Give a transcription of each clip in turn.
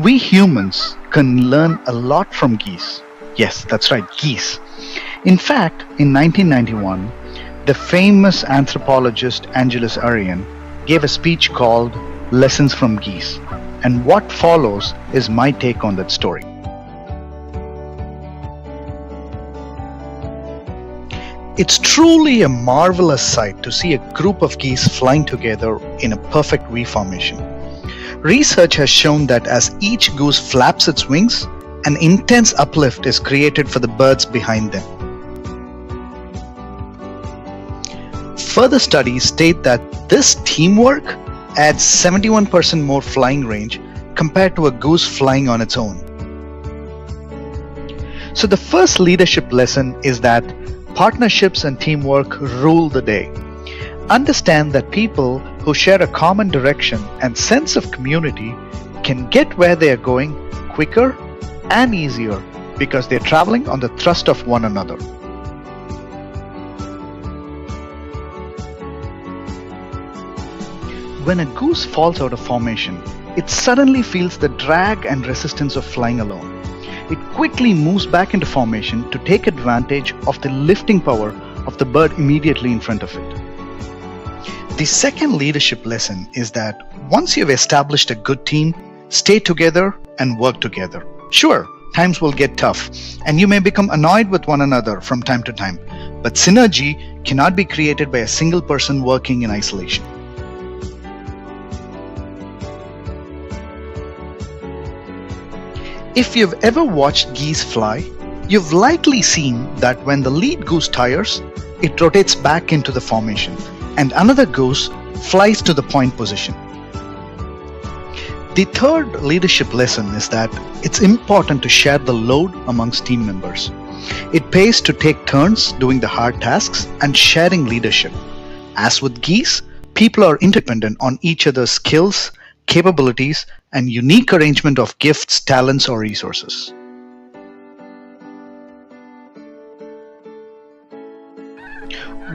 We humans can learn a lot from geese. Yes, that's right, geese. In fact, in 1991, the famous anthropologist Angelus Arian gave a speech called Lessons from Geese. And what follows is my take on that story. It's truly a marvelous sight to see a group of geese flying together in a perfect V formation. Research has shown that as each goose flaps its wings, an intense uplift is created for the birds behind them. Further studies state that this teamwork adds 71% more flying range compared to a goose flying on its own. So the first leadership lesson is that partnerships and teamwork rule the day. Understand that people who share a common direction and sense of community can get where they are going quicker and easier because they're traveling on the thrust of one another. When a goose falls out of formation, it suddenly feels the drag and resistance of flying alone. It quickly moves back into formation to take advantage of the lifting power of the bird immediately in front of it. The second leadership lesson is that once you've established a good team, stay together and work together. Sure, times will get tough and you may become annoyed with one another from time to time, but synergy cannot be created by a single person working in isolation. If you've ever watched geese fly, you've likely seen that when the lead goose tires, it rotates back into the formation and another goose flies to the point position. The third leadership lesson is that it's important to share the load amongst team members. It pays to take turns doing the hard tasks and sharing leadership. As with geese, people are interdependent on each other's skills, capabilities, and unique arrangement of gifts, talents, or resources.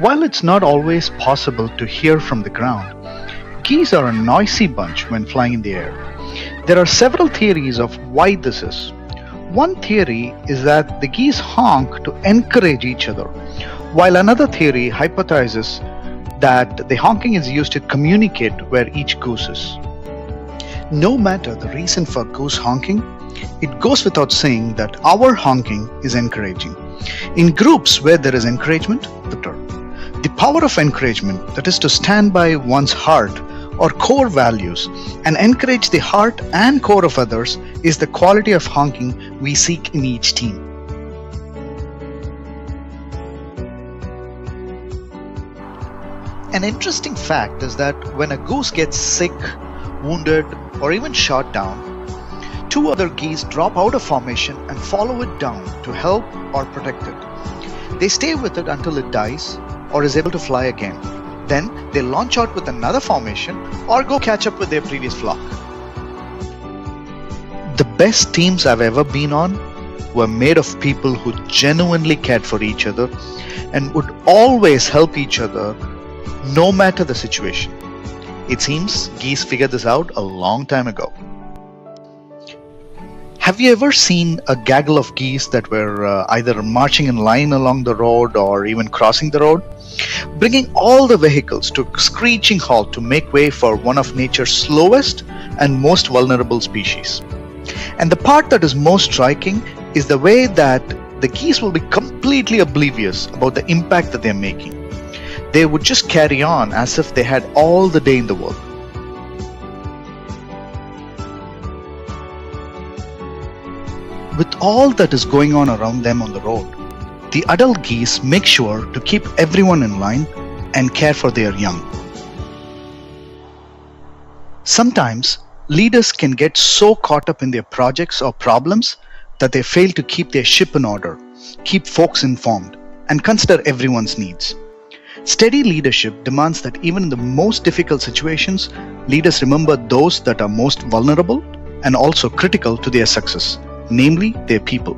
While it's not always possible to hear from the ground, geese are a noisy bunch when flying in the air. There are several theories of why this is. One theory is that the geese honk to encourage each other, while another theory hypothesizes that the honking is used to communicate where each goose is. No matter the reason for goose honking, it goes without saying that our honking is encouraging. In groups where there is encouragement, the power of encouragement, that is to stand by one's heart or core values and encourage the heart and core of others, is the quality of honking we seek in each team. An interesting fact is that when a goose gets sick, wounded, or even shot down, two other geese drop out of formation and follow it down to help or protect it. They stay with it until it dies or is able to fly again. Then they launch out with another formation or go catch up with their previous flock. The best teams I've ever been on were made of people who genuinely cared for each other and would always help each other no matter the situation. It seems geese figured this out a long time ago. Have you ever seen a gaggle of geese that were either marching in line along the road or even crossing the road, bringing all the vehicles to a screeching halt to make way for one of nature's slowest and most vulnerable species? And the part that is most striking is the way that the geese will be completely oblivious about the impact that they're making. They would just carry on as if they had all the day in the world. With all that is going on around them on the road, the adult geese make sure to keep everyone in line and care for their young. Sometimes, leaders can get so caught up in their projects or problems that they fail to keep their ship in order, keep folks informed, and consider everyone's needs. Steady leadership demands that even in the most difficult situations, leaders remember those that are most vulnerable and also critical to their success, namely their people.